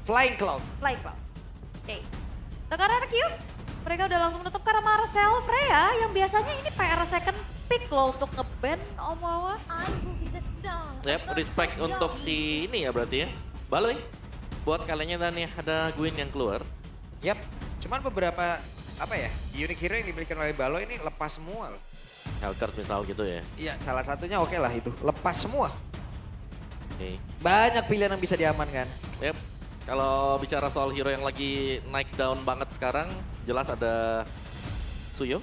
Flying Cloud. Flying Cloud. Oke. Sekarang RQ, mereka udah langsung menutup karena Marcel Freya yang biasanya ini PR second pick loh untuk nge-ban Omawa. Yap, respect untuk si ini ya berarti ya. Baloy, buat kalian dan nih ada Gwyn yang keluar. Yap, cuman beberapa apa ya, unique hero yang dimiliki oleh Balo ini lepas semua loh. Hellcurt misal gitu ya. Iya, salah satunya oke lah itu, lepas semua. Oke. Banyak pilihan yang bisa diamankan. Yap, kalau bicara soal hero yang lagi naik down banget sekarang, jelas ada Suyo.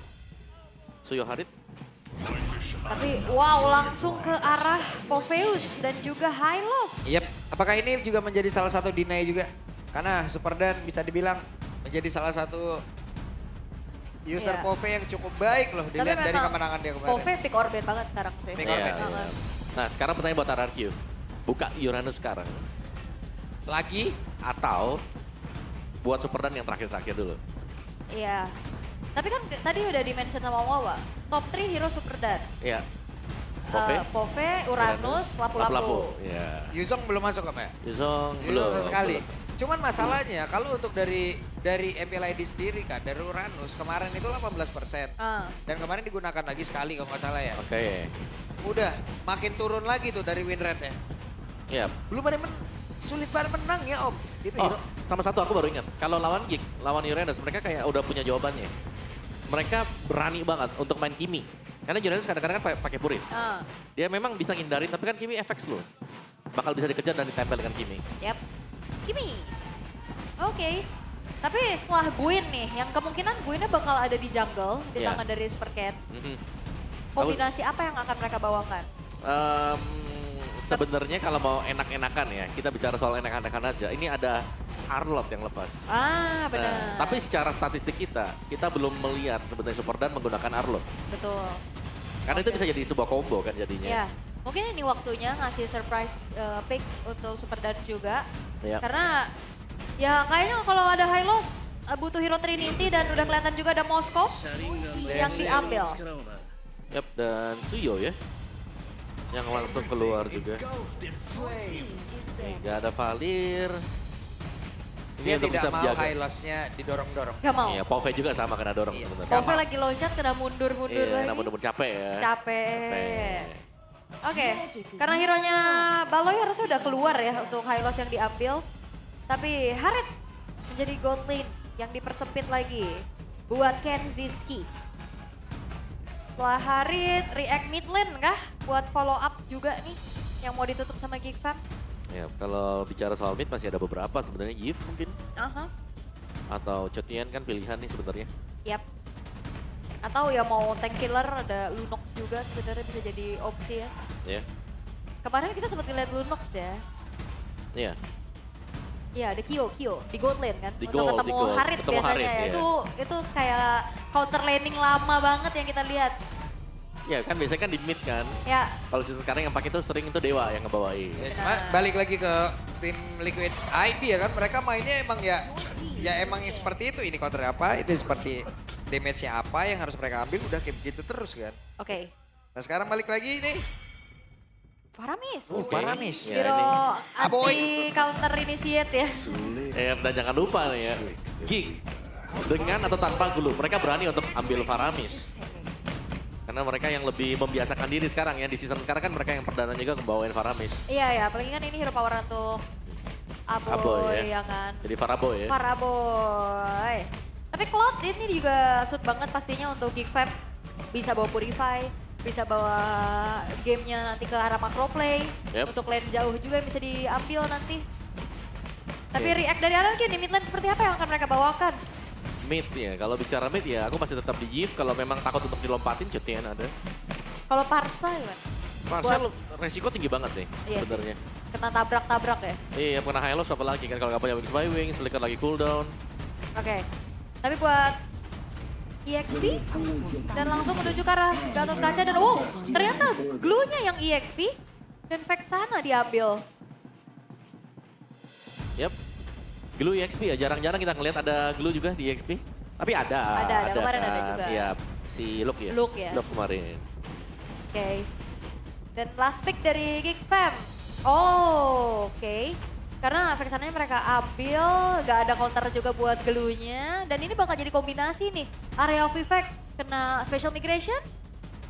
Suyo Harit. Tapi wow langsung ke arah Popheus dan juga Hylos. Yap, apakah ini juga menjadi salah satu deny juga? Karena Superdan bisa dibilang menjadi salah satu user Iya. PoV yang cukup baik loh dilihat dari memang kemenangan dia kemarin. Pove pick Orben banget sekarang sih. Pick Iya, Orben. iya. Nah sekarang pertanyaan buat RRQ. Buka Uranus sekarang. Lagi atau buat Superdan yang terakhir-terakhir dulu? Iya. Tapi kan tadi udah di-mention sama Wawa. Top 3 hero Superdan. Iya. Pove, Pove, Uranus, Lapu-Lapu. Iya. Yuzong belum masuk apa ya? Yuzong Yuzong belum. sesekali. belum. Cuman masalahnya kalau untuk dari MPLID sendiri kan, dari Uranus kemarin itu 18%. Ah. Dan kemarin digunakan lagi sekali kalau nggak salah ya. Oke. Udah makin turun lagi tuh dari win rate-nya. Iya. Belum ada sulit banget menang ya Om. Itu Oh, hero. sama satu aku baru ingat. Kalau lawan Geek, lawan Uranus, mereka kayak udah punya jawabannya. Mereka berani banget untuk main Kimi. Karena Uranus kadang-kadang kan pakai Purif. Ah. Dia memang bisa ngindarin, tapi kan Kimi efek slow. Bakal bisa dikejar dan ditempel dengan Kimi. Yap. Kimi. Oke. Tapi setelah Gwyn nih, yang kemungkinan Gwynnya bakal ada di jungle, di Iya. tangan dari Supercat. Mhm. Kombinasi apa yang akan mereka bawakan? Sebenarnya kalau mau enak-enakan ya, kita bicara soal enak-enakan aja. Ini ada Arlot yang lepas. Ah, benar. Nah, tapi secara statistik kita belum melihat sebenarnya Superdan menggunakan Arlot. Betul. Karena itu Oke. bisa jadi sebuah combo kan jadinya. Ya, mungkin ini waktunya ngasih surprise pick untuk Superdan juga. Ya. Karena ya kayaknya kalau ada Hylos butuh hero Trinity dan udah kelihatan juga ada Moskov yang diambil. Yap, dan Suyo ya. Yang langsung keluar juga. Nih, gak ada Valir. Dia untuk tidak bisa mau menjaga. Hylos-nya didorong-dorong. Gak mau. Iya, Pove juga sama kena dorong Iya. sebenarnya. Pove lagi loncat kena mundur-mundur Iya, lagi. namun capek ya. Capek. Oke, karena hero-nya Baloy harusnya udah keluar ya untuk Hylos yang diambil. Tapi Harit menjadi gold lane yang dipersempit lagi buat Kenziski. Setelah Harit, react mid lane kah? Buat follow up juga nih yang mau ditutup sama Geek Fam. Ya, kalau bicara soal mid masih ada beberapa sebenarnya Yves mungkin Aha, atau Chotian kan pilihan nih sebenarnya. yap. Atau ya mau tank killer ada Lunox juga sebenarnya bisa jadi opsi ya. Ya. Kemarin kita sempat ngeliat Lunox ya. Iya. Iya, ada Kyo di gold lane kan. Di Untuk gold, ketemu di gold. Harit Ketemu biasanya Harit, ya. iya. Itu kayak counter laning lama banget yang kita lihat. Ya kan biasanya kan di mid kan. Ya, Kalau season sekarang yang pakai itu sering itu Dewa yang ngebawain. Ya, cuma balik lagi ke tim Liquid ID ya kan, mereka mainnya emang ya emang seperti itu. Ini counter apa, itu seperti damage-nya apa yang harus mereka ambil, udah kayak begitu terus kan. oke. Nah sekarang balik lagi nih, Faramis. Oke. Faramis. Ya, Hero ini. Aboy. anti counter initiate ya. Dan jangan lupa nih ya, Geek dengan atau tanpa Glue, mereka berani untuk ambil Faramis. Karena mereka yang lebih membiasakan diri sekarang ya, di season sekarang kan mereka yang perdana juga ngebawain Faramis. Iya ya, apalagi kan ini hero power untuk Aboy, Aboy, ya kan. Jadi Faraboy ya. Faraboy. Tapi Cloud ini juga suit banget pastinya untuk Geek Fam. Bisa bawa Purify, bisa bawa gamenya nanti ke arah macro play. Yep. Untuk lane jauh juga yang bisa diambil nanti. Tapi Oke. react dari Alan di mid lane seperti apa yang akan mereka bawakan? Mid ya, kalau bicara mid ya aku masih tetap di Yves. Kalau memang takut untuk dilompatin, Chotian ada. Kalau Parsa gimana? Marcel resiko tinggi banget sih Iya sih. sebenarnya. Kena tabrak-tabrak ya? Iya, kena Hylos apalagi kan kalau nggak punya Wings by Wings, flicker lagi cooldown. Oke. Tapi buat EXP dan langsung menuju ke arah Gatot Kaca dan ternyata glue-nya yang EXP dan Vexana diambil. Yap. Glue EXP ya, jarang-jarang kita ngelihat ada glue juga di EXP. Tapi ada. Ada, kemarin ada kan. juga. Iya, si Luke ya. Luke ya. Luke kemarin. Oke. Dan last pick dari Geek Fam. Oh, oke. Karena Vexananya mereka ambil, gak ada counter juga buat gelunya. Dan ini bakal jadi kombinasi nih. Area of Effect kena Special Migration,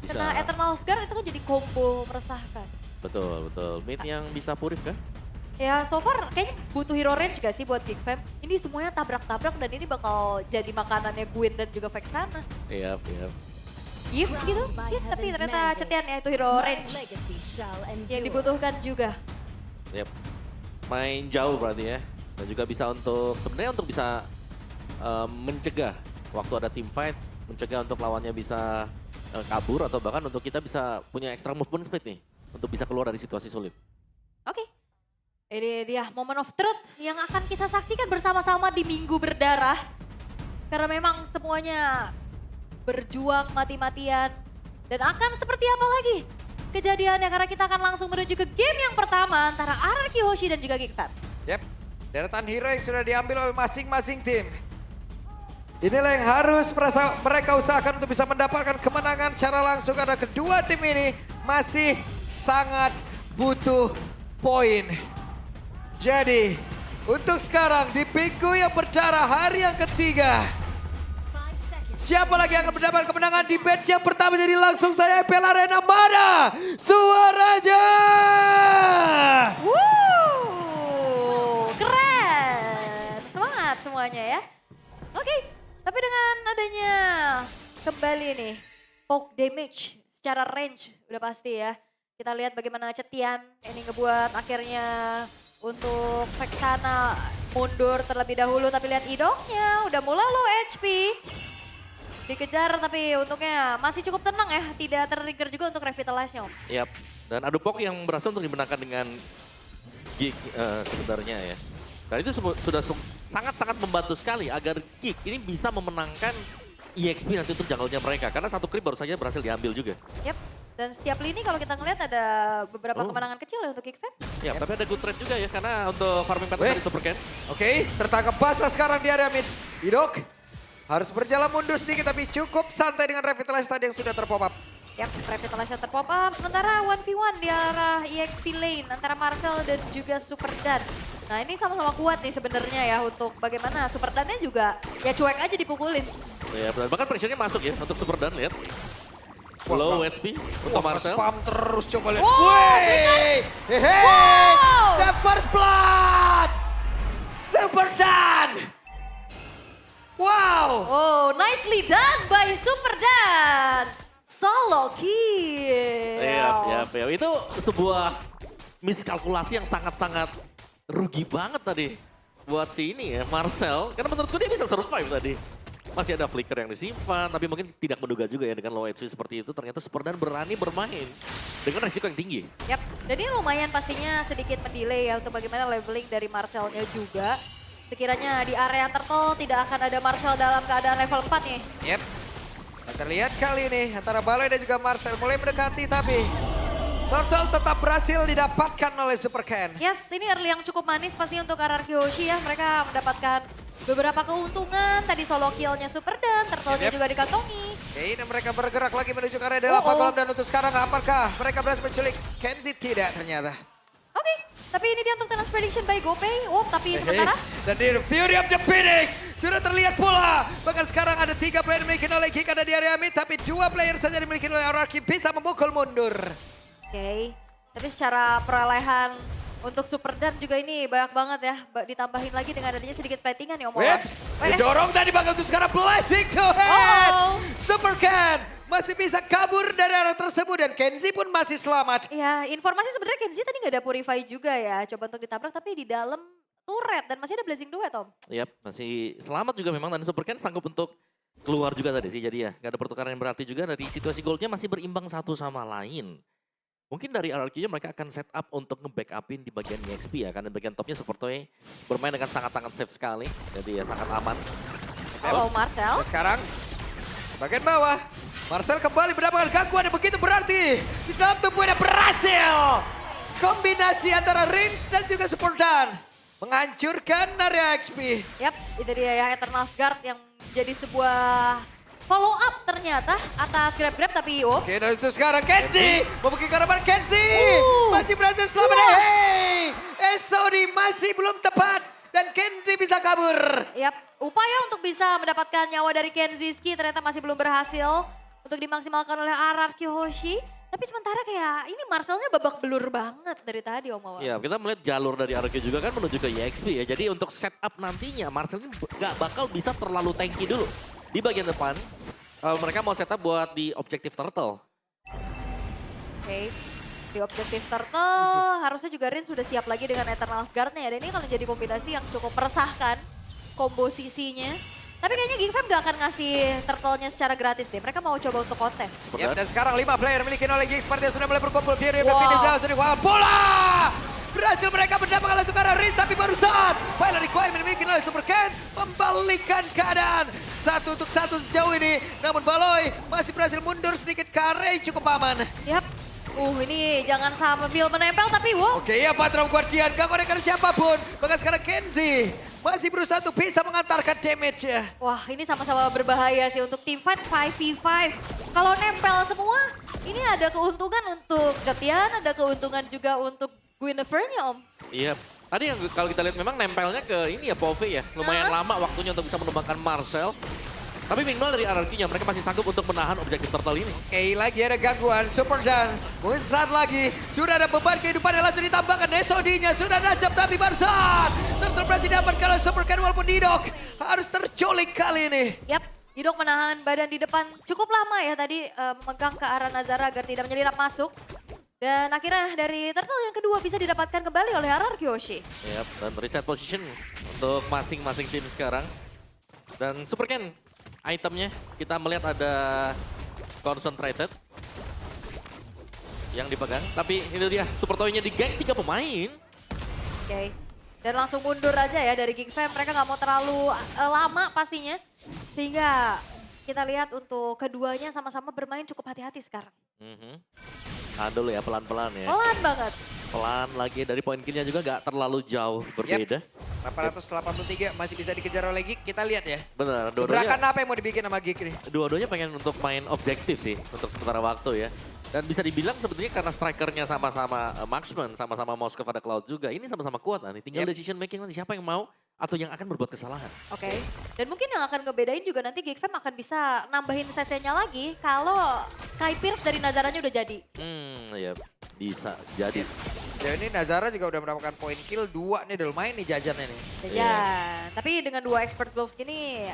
Bisa. kena Eternal Guard itu kan jadi combo meresahkan. Betul, betul. Mid yang bisa purif kan? Ya so far kayaknya butuh hero range gak sih buat Geek Fam? Ini semuanya tabrak-tabrak dan ini bakal jadi makanannya Gwyn dan juga Vexana. Iya. Gift gitu, gift, tapi ternyata Cetian ya itu hero range yang dibutuhkan juga. Yap. Main jauh berarti ya. Dan juga bisa sebenarnya untuk bisa mencegah waktu ada team fight, mencegah untuk lawannya bisa kabur atau bahkan untuk kita bisa punya extra movement speed nih. Untuk bisa keluar dari situasi sulit. Oke. Ini dia moment of truth yang akan kita saksikan bersama-sama di Minggu Berdarah. Karena memang semuanya berjuang mati-matian. Dan akan seperti apa lagi kejadiannya, karena kita akan langsung menuju ke game yang pertama antara RRQ Hoshi dan juga Geek Fam. Yep, deretan hero yang sudah diambil oleh masing-masing tim. Inilah yang harus mereka usahakan untuk bisa mendapatkan kemenangan secara langsung karena kedua tim ini masih sangat butuh poin. Jadi, untuk sekarang di minggu yang berdarah hari yang ketiga, siapa lagi yang akan mendapat kemenangan di match yang pertama? Jadi langsung saya EPL Arena, mana suaranya? Keren, semangat semuanya ya. Oke, tapi dengan adanya kembali nih poke damage secara range udah pasti ya. Kita lihat bagaimana Cetian ini ngebuat akhirnya untuk Vexana mundur terlebih dahulu, tapi lihat idongnya udah mulai low HP. Dikejar tapi untungnya masih cukup tenang ya, tidak ter-trigger juga untuk revitalize-nya. Yap. Dan adu pok yang berhasil untuk dimenangkan dengan Geek sebenarnya ya. Dan itu sudah sangat-sangat membantu sekali agar Geek ini bisa memenangkan EXP nanti untuk jungle-nya mereka. Karena satu creep baru saja berhasil diambil juga. Yap. Dan setiap lini kalau kita ngeliat ada beberapa kemenangan kecil ya untuk Geek Fam. Ya, tapi ada good trade juga ya karena untuk farming pattern dari Super Ken. Oke, tertangkap basah sekarang di area mid. Idok harus berjalan mundur sedikit tapi cukup santai dengan revitalize tadi yang sudah terpop up. Yap, revitalize terpop up. Sementara 1v1 di arah EXP lane antara Marcel dan juga Super Dan. Nah ini sama-sama kuat nih sebenarnya ya untuk bagaimana Super Dan-nya juga ya cuek aja dipukulin. Ya, bahkan pressure-nya masuk ya untuk Super Dan, lihat. Low HP untuk Marcel. Spam terus coba lihat. Wow, Wih, hehe, the first blood, Super Dan. Wow. Oh, nicely done by Super Dan. Solo kill. Iya. Itu sebuah miskalkulasi yang sangat-sangat rugi banget tadi buat si ini ya, Marcel. Karena menurutku dia bisa survive tadi. Masih ada flicker yang disimpan, tapi mungkin tidak menduga juga ya dengan low HP seperti itu. Ternyata Super Dan berani bermain dengan resiko yang tinggi. Yap, dan ini lumayan pastinya sedikit mendelay ya untuk bagaimana leveling dari Marcelnya juga. Sekiranya di area turtle tidak akan ada Marcel dalam keadaan level 4 nih. Yep. Terlihat kali ini antara Baloy dan juga Marcel mulai mendekati tapi Turtle tetap berhasil didapatkan oleh Super Ken. Yes, ini early yang cukup manis pasti untuk RRQ Hoshi ya. Mereka mendapatkan beberapa keuntungan. Tadi solo kill-nya Super Dan, turtle-nya juga dikantongi. Oke, dan mereka bergerak lagi menuju ke area delapan kolam dan untuk sekarang apakah mereka berhasil menculik Kenzie? Tidak ternyata. Oke, tapi ini dia untuk Tennis Prediction by GoPay. Oh, tapi sementara dan di Fury of the Phoenix sudah terlihat pula. Bahkan sekarang ada 3 player dimiliki oleh Geek ada di area mid, tapi 2 player saja dimiliki oleh RRQ bisa memukul mundur. Oke, tapi secara perolehan untuk Super Dan juga ini banyak banget ya. Ditambahin lagi dengan adanya sedikit platingan ya Om. Whips, didorong tadi bahkan untuk sekarang blessing to head. Super Ken masih bisa kabur dari arah tersebut dan Kenzie pun masih selamat. Ya, informasi sebenarnya Kenzie tadi nggak ada purify juga ya. Coba untuk ditabrak tapi di dalam turret dan masih ada blessing duet Om. Yap, masih selamat juga memang dan Super Ken sanggup untuk keluar juga tadi sih. Jadi ya nggak ada pertukaran yang berarti juga dari situasi goldnya masih berimbang satu sama lain. Mungkin dari RRQ-nya mereka akan set up untuk nge-backupin di bagian EXP ya. Karena di bagian topnya Super Toy bermain dengan sangat-sangat safe sekali. Jadi ya sangat aman. Oh, Marcel. Dan sekarang bagian bawah. Marcel kembali mendapatkan gangguan yang begitu berarti. Di dalam tubuhnya berhasil. Kombinasi antara Rins dan juga Super Dan. Menghancurkan area XP. Yap, itu dia ya Eternal Guard yang jadi sebuah follow up ternyata atas grab-grab tapi IO. Oke, dan itu sekarang Kenzie membuka harapan Kenzie masih berhasil selamat. Hey, SOD masih belum tepat dan Kenzie bisa kabur. Yap, upaya untuk bisa mendapatkan nyawa dari Kenziski ternyata masih belum berhasil untuk dimaksimalkan oleh RRQ Hoshi. Tapi sementara kayak ini Marcelnya babak belur banget dari tadi Om Wawa. Ya, kita melihat jalur dari RRQ juga kan menuju ke EXP ya. Jadi untuk setup nantinya Marcel ini gak bakal bisa terlalu tanky dulu. Di bagian depan, mereka mau setup buat di Objective Turtle. Oke, di Objective Turtle harusnya juga Rin sudah siap lagi dengan Eternal Guard-nya ya. Dan ini kalau jadi kombinasi yang cukup meresahkan komposisinya. Tapi kayaknya Geekfam gak akan ngasih turtle-nya secara gratis deh. Mereka mau coba untuk kontes. Yap, dan sekarang 5 player miliki oleh Geeks seperti yang sudah mulai berkumpul. Fury Wow. bola! Berhasil mereka mendapatkan langsung ke arah Riz, tapi barusan Final Requirement dimiliki oleh Super Ken membalikan keadaan 1 untuk 1 sejauh ini. Namun Baloy masih berhasil mundur sedikit, Kare cukup aman. Yap, ini jangan sambil menempel tapi wow. Oke ya, Patron Guardian gak konekan siapapun. Bahkan sekarang Kenzie masih berusaha untuk bisa mengantarkan damage ya. Wah, ini sama-sama berbahaya sih untuk team fight 5v5. Kalau nempel semua, ini ada keuntungan untuk Jetian, ada keuntungan juga untuk Guinevere-nya Om. Iya, tadi yang kalau kita lihat memang nempelnya ke ini ya Pove ya. Lumayan lama waktunya untuk bisa menumbangkan Marcel. Tapi minimal dari RRQ-nya mereka masih sanggup untuk menahan Objective Turtle ini. Oke, lagi ada gangguan. Super Dan, saat lagi sudah ada beban kehidupan yang langsung ditambahkan. SOD-nya sudah najam tapi barusan terberhasil didapatkan oleh Super Ken walaupun Didok harus terculik kali ini. Yap, Didok menahan badan di depan cukup lama ya tadi memegang ke arah Nazara agar tidak menyelinap masuk. Dan akhirnya dari turtle yang kedua bisa didapatkan kembali oleh RRQ Hoshi. Yap, dan reset position untuk masing-masing tim sekarang. Dan Super Ken itemnya kita melihat ada concentrated yang dipegang. Tapi itu dia Super Toy-nya di gank 3 pemain. Oke. Dan langsung mundur aja ya dari Geekfam. Mereka nggak mau terlalu lama pastinya. Sehingga kita lihat untuk keduanya sama-sama bermain cukup hati-hati sekarang. Tahan dulu ya, pelan-pelan ya. Pelan banget. Pelan lagi dari poin kill-nya juga gak terlalu jauh berbeda. 883 masih bisa dikejar oleh Geek, kita lihat ya. Benar, Gebrakan apa yang mau dibikin sama Geek nih? dua-duanya pengen untuk main objektif sih untuk sementara waktu ya. Dan bisa dibilang sebetulnya karena strikernya sama-sama Marksman, sama-sama Moskov ada Cloud juga. Ini sama-sama kuat nanti, tinggal decision making nanti siapa yang mau atau yang akan berbuat kesalahan. Oke. Dan mungkin yang akan ngebedain juga nanti Geekfam akan bisa nambahin CC-nya lagi kalau Sky Pierce dari Nazaranya udah jadi. Ya bisa jadi. Sejauh ini Nazara juga udah mendapatkan poin kill 2 nih, udah lumayan nih jajannya nih. Ya, tapi dengan 2 expert gloves gini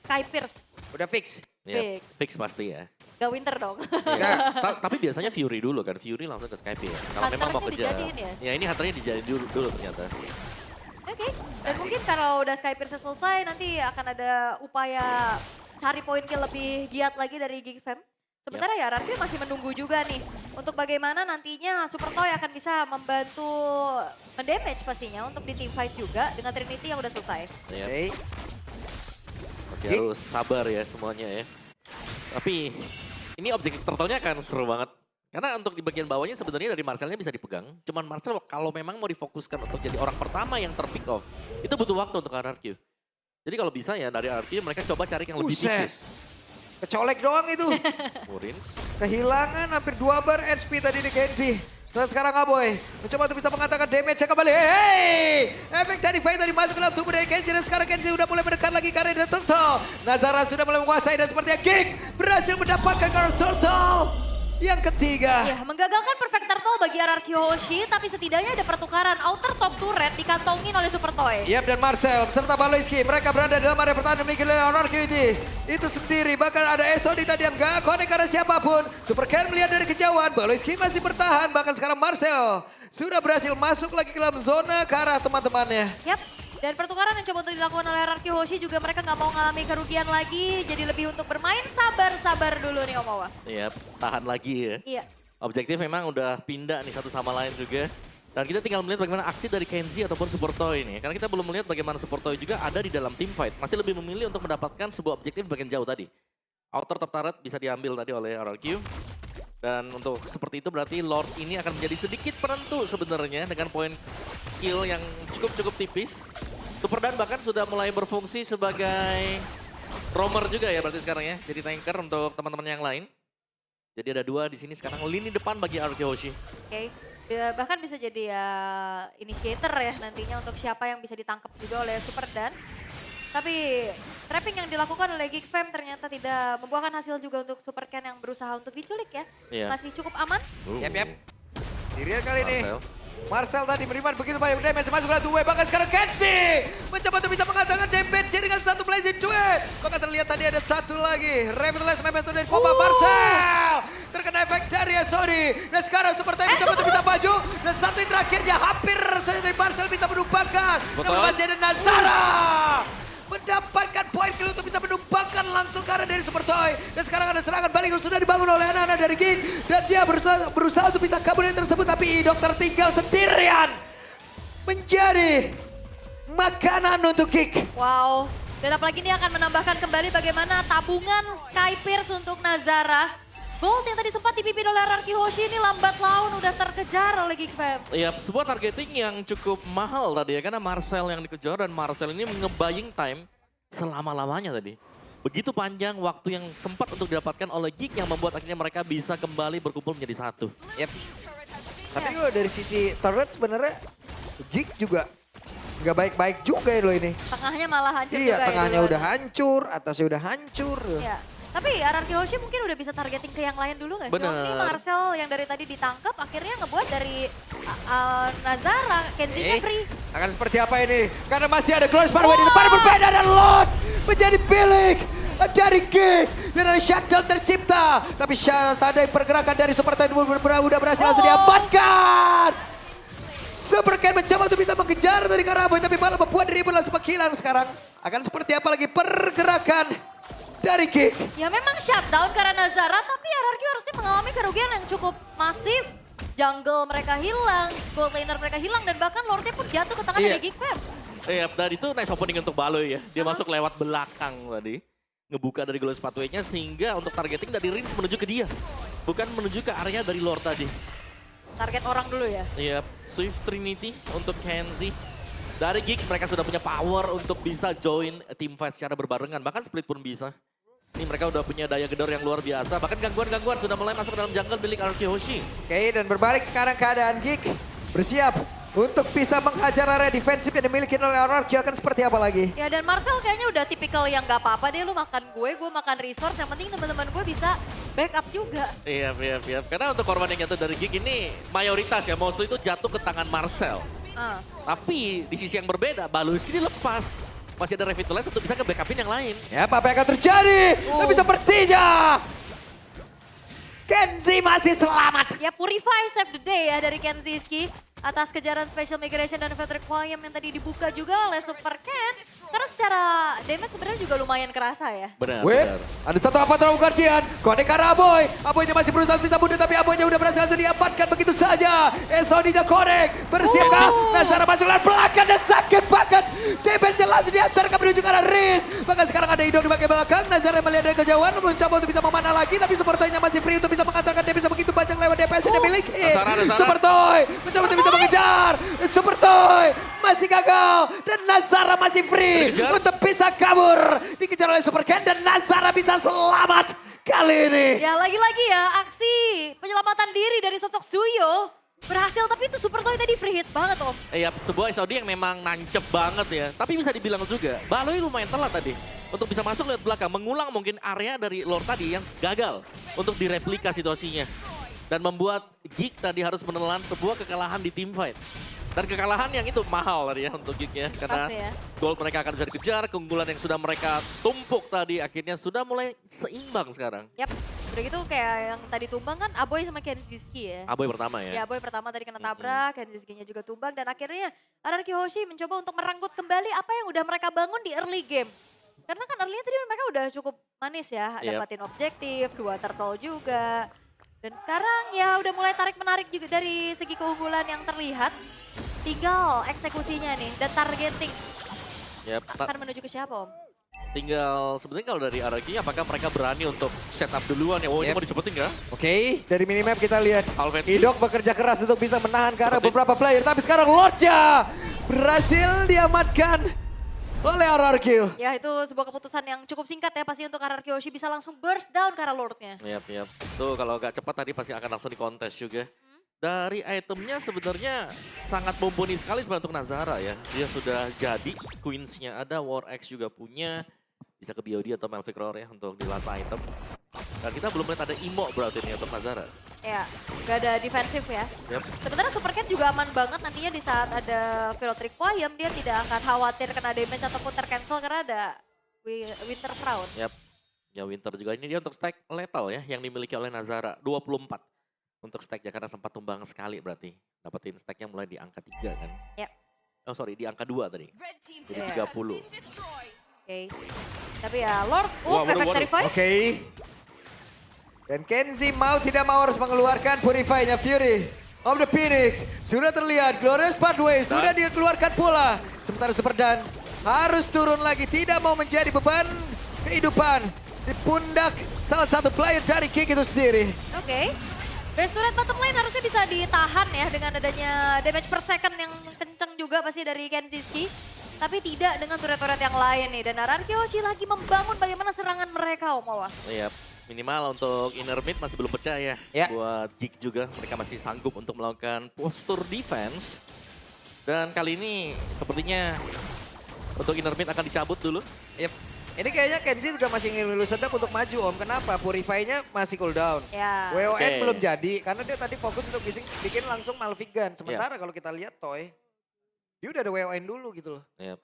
Sky Pierce Udah fix. Ya, fix pasti ya. gak winter dong. Tapi biasanya Fury dulu kan, Fury langsung ke Skype ya. Kalau memang mau Hunternya kejar. dijadiin ya? Ya ini hunternya dijadiin dulu ternyata. Oke, dan mungkin kalau udah Sky Pierce selesai nanti akan ada upaya cari poin kill lebih giat lagi dari Geekfam. Sementara ya RRQ masih menunggu juga nih untuk bagaimana nantinya Super Toy akan bisa membantu mendamage pastinya untuk di team fight juga dengan Trinity yang udah selesai. Ya. Oke. Masih harus sabar ya semuanya ya. Tapi ini objektif turtle-nya akan seru banget. Karena untuk di bagian bawahnya sebenarnya dari Marcelnya bisa dipegang. Cuman Marcel kalau memang mau difokuskan untuk jadi orang pertama yang terpick off, itu butuh waktu untuk RRQ. Jadi kalau bisa ya dari RRQ mereka coba cari yang lebih tipis. Kecolek doang itu. Murins. Kehilangan hampir 2 bar HP tadi di Kenzie. Sekarang Aboy mencoba untuk bisa mengatakan damage-nya kembali. Hey! Efek dari fight tadi masuk ke dalam tubuh dari Kenzie. Dan sekarang Kenzie udah mulai mendekat lagi karena ada Turtle. Nazara sudah mulai menguasai dan sepertinya Geek berhasil mendapatkan karena Turtle. Yang ketiga. Ya, menggagalkan perfect turtle bagi RRQ Hoshi, tapi setidaknya ada pertukaran outer top turret dikantongin oleh Super Toy. Yap, dan Marcel serta Baloyski mereka berada dalam area pertahanan memiliki RRQ itu sendiri. Bahkan ada SOD tadi yang gak connect karena siapapun. Super Ken melihat dari kejauhan, Baloyski masih bertahan. Bahkan sekarang Marcel sudah berhasil masuk lagi ke dalam zona ke arah teman-temannya. Yap, dan pertukaran yang coba untuk dilakukan oleh RRQ Hoshi juga mereka nggak mau ngalami kerugian lagi. Jadi lebih untuk bermain sabar-sabar dulu nih Om Wawa. Iya, tahan lagi ya. Iya. Objektif memang udah pindah nih satu sama lain juga. Dan kita tinggal melihat bagaimana aksi dari Kenzie ataupun Super Toy ini. Karena kita belum melihat bagaimana Super Toy juga ada di dalam team fight. Masih lebih memilih untuk mendapatkan sebuah objektif bagian jauh tadi. Outer top turret bisa diambil tadi oleh RRQ. Dan untuk seperti itu berarti Lord ini akan menjadi sedikit penentu sebenarnya dengan poin kill yang cukup tipis. Super Dan bahkan sudah mulai berfungsi sebagai roamer juga ya berarti sekarang ya. Jadi tanker untuk teman-teman yang lain. Jadi ada 2 di sini sekarang lini depan bagi RRQ Hoshi. Oke. Ya, bahkan bisa jadi ya initiator ya nantinya untuk siapa yang bisa ditangkap juga oleh Super Dan. Tapi trapping yang dilakukan oleh Geek Fam ternyata tidak membuahkan hasil juga untuk Super Ken yang berusaha untuk diculik ya. Iya. Masih cukup aman. Yap. Sendirian kali ini. Marcel. Marcel tadi beriman begitu banyak damage masuk ke dua, bahkan sekarang Kenzie mencoba untuk bisa mengatakan damage dengan satu blazing duet. Bahkan terlihat tadi ada satu lagi. Revitalize momentum dari Koba Marcel. Terkena efek dari Sony. Dan sekarang Super Time mencoba untuk bisa maju. Dan satu yang terakhirnya hampir saja dari Marcel bisa menumbangkan. Betul. Namun masih ada Nazara. Mendapatkan poin kill untuk bisa menumbangkan langsung ke arah dari Super Toy. Dan sekarang ada serangan balik yang sudah dibangun oleh anak-anak dari Geek. Dan dia berusaha untuk bisa kabur dari tersebut. Tapi Idok tertinggal sendirian. Menjadi makanan untuk Geek. Wow. Dan apalagi ini akan menambahkan kembali bagaimana tabungan Sky Pierce untuk Nazara. Bolt yang tadi sempat dipimpin oleh RRQ Hoshi ini lambat laun udah terkejar oleh Geek Fam. Iya, sebuah targeting yang cukup mahal tadi ya. Karena Marcel yang dikejar dan Marcel ini nge-buying time selama-lamanya tadi. Begitu panjang waktu yang sempat untuk didapatkan oleh Geek yang membuat akhirnya mereka bisa kembali berkumpul menjadi satu. Yep. Tapi kalau dari sisi turret sebenarnya Geek juga nggak baik-baik juga ya loh ini. Tengahnya malah hancur Iya, juga ya tengahnya duluan. udah hancur, atasnya udah hancur. Iya. Tapi RRQ Hoshi mungkin udah bisa targeting ke yang lain dulu nggak sih? Bener. Ini Marcel yang dari tadi ditangkap akhirnya ngebuat dari Nazara, Kenzie-nya free. Akan seperti apa ini? Karena masih ada Glorious Parway di depan berbeda dan Lord menjadi bilik dari Geek. Dan ada shutdown tercipta. Tapi tanda pergerakan dari Super Titan udah berhasil langsung diamankan. Super Ken mencoba untuk bisa mengejar dari Karaboy tapi malah membuat dirimu langsung menghilang sekarang. Akan seperti apa lagi pergerakan dari Geek? Ya memang shutdown karena Nazara, tapi RRQ harusnya mengalami kerugian yang cukup masif. Jungle mereka hilang, gold laner mereka hilang, dan bahkan Lordnya pun jatuh ke tangan Iya. dari Geek Fam. Iya, dan itu nice opening untuk Baloy ya. Dia masuk lewat belakang tadi. Ngebuka dari Glorious Pathway-nya sehingga untuk targeting dari Rins menuju ke dia. Bukan menuju ke area dari Lord tadi. Target orang dulu ya. Iya, Swift Trinity untuk Kenzie. Dari Geek mereka sudah punya power untuk bisa join team fight secara berbarengan. Bahkan split pun bisa. Ini mereka udah punya daya gedor yang luar biasa. Bahkan gangguan-gangguan sudah mulai masuk ke dalam jungle milik RRQ Hoshi. Oke, dan berbalik sekarang keadaan Geek. Bersiap untuk bisa menghajar area defensif yang dimiliki oleh RRQ akan seperti apa lagi? Ya dan Marcel kayaknya udah tipikal yang gak apa-apa deh, lu makan gue makan resource. Yang penting teman-teman gue bisa backup juga. Iya. Karena untuk korban yang jatuh dari Geek ini mayoritas ya, mostly itu jatuh ke tangan Marcel. Tapi di sisi yang berbeda, Baluski ini lepas. Masih ada Revitalize untuk bisa ke-backupin yang lain. Ya, apa yang akan terjadi? Tapi sepertinya Kenzie masih selamat. Ya Purify save the day ya dari Kenzie atas kejaran Special Migration dan Fat Requiem yang tadi dibuka juga oleh Super Ken. Karena secara damage sebenarnya juga lumayan kerasa ya. Benar. Whip, ada satu apa terlalu Guardian, konek ke arah Aboy. Aboynya masih berusaha bisa mundur tapi Aboynya udah berhasil langsung diamankan begitu saja. Esoninya konek, bersiapkah? Nazara masuk lewat belakang dan sakit banget. Damage langsung diantarkan menuju ke arah Riz. Bahkan sekarang ada Idol di bagian belakang, Nazara melihat dari kejauhan, mencoba untuk bisa memanah lagi. Tapi Super Toy-nya masih free untuk bisa mengantarkan dia bisa begitu banyak lewat DPS yang dimiliki. Nazara. Super Toy mencoba untuk bisa mengejar. Super Toy masih gagal dan Nazara masih free untuk bisa kabur. Dikejar oleh Super Ken dan Nazara bisa selamat kali ini. Ya lagi-lagi ya aksi penyelamatan diri dari sosok Suyo berhasil, tapi itu Super Toy tadi free hit banget Om. Iya, sebuah SOD yang memang nancep banget ya. Tapi bisa dibilang juga, Baloy lumayan telat tadi. Untuk bisa masuk lewat belakang, mengulang mungkin area dari Lord tadi yang gagal untuk direplika situasinya. Dan membuat Geek tadi harus menelan sebuah kekalahan di team fight. Dan kekalahan yang itu mahal tadi ya untuk Geek ya. Karena Pasti ya. gold mereka akan bisa dikejar, keunggulan yang sudah mereka tumpuk tadi akhirnya sudah mulai seimbang sekarang. Yap, udah gitu kayak yang tadi tumbang kan Aboy sama Kenzie ya. Aboy pertama ya. Ya Aboy pertama tadi kena tabrak, Kenzie-nya juga tumbang. Dan akhirnya RRQ Hoshi mencoba untuk merenggut kembali apa yang udah mereka bangun di early game. Karena kan early tadi mereka udah cukup manis ya, dapatin objektif, 2 turtle juga. Dan sekarang ya udah mulai tarik-menarik juga dari segi keunggulan yang terlihat. Tinggal eksekusinya nih dan targeting. Yap, Akan menuju ke siapa Om? tinggal sebenarnya kalau dari RRQ apakah mereka berani untuk setup duluan ya? Oh ini Yep. mau dicepetin nggak? Oke, dari minimap kita lihat Alvetsky. Idok bekerja keras untuk bisa menahan ke arah Seperti- beberapa player. Tapi sekarang Lordnya berhasil diamankan oleh RRQ. Ya itu sebuah keputusan yang cukup singkat ya pasti untuk RRQ Yoshi bisa langsung burst down ke arah Lordnya. Yap. Tuh kalau agak cepat tadi pasti akan langsung dikontes juga. Dari itemnya sebenarnya sangat mumpuni sekali sebenarnya untuk Nazara ya. Dia sudah jadi, Queens-nya ada, War X juga punya. Bisa ke BOD atau Melvic Roar ya untuk di last item. Dan kita belum lihat ada Imo berarti nih untuk Nazara. Ya, gak ada defensif ya. Yap. Sebenarnya Super Cat juga aman banget nantinya di saat ada Field Requiem. Dia tidak akan khawatir kena damage ataupun tercancel karena ada Winter Shroud. Yap. Ya Winter juga ini dia untuk stack lethal ya yang dimiliki oleh Nazara 24. Untuk stacknya karena sempat tumbang sekali berarti. Dapetin stacknya mulai di angka 3 kan. Yap. Oh sorry di angka 2 tadi. Jadi 30. Oke. Tapi ya Lord, Wah, perfect waduh. Terrify. Oke. Dan Kenzie mau tidak mau harus mengeluarkan Purify-nya Fury of the Phoenix. Sudah terlihat Glorious Pathway sudah dikeluarkan pula. Sementara Superdan harus turun lagi. Tidak mau menjadi beban kehidupan di pundak salah satu player dari Kick itu sendiri. Oke. Base turret bottom lane harusnya bisa ditahan ya dengan adanya damage per second yang kenceng juga pasti dari Kenziski. Tapi tidak dengan turret-turret yang lain nih. Dan RRQ Yoshi lagi membangun bagaimana serangan mereka Om Alwa. Iya, minimal untuk inner mid masih belum pecah ya. Ya. Buat Geek juga mereka masih sanggup untuk melakukan postur defense. Dan kali ini sepertinya untuk inner mid akan dicabut dulu. Yep. Ini kayaknya Kenzie juga masih ingin lulus sedap untuk maju Om. Kenapa? Purify-nya masih cooldown. Ya. WON Oke. belum jadi karena dia tadi fokus untuk bikin langsung Malphite Gun. Sementara kalau kita lihat Toy, dia udah ada WON dulu gitu loh. Yep.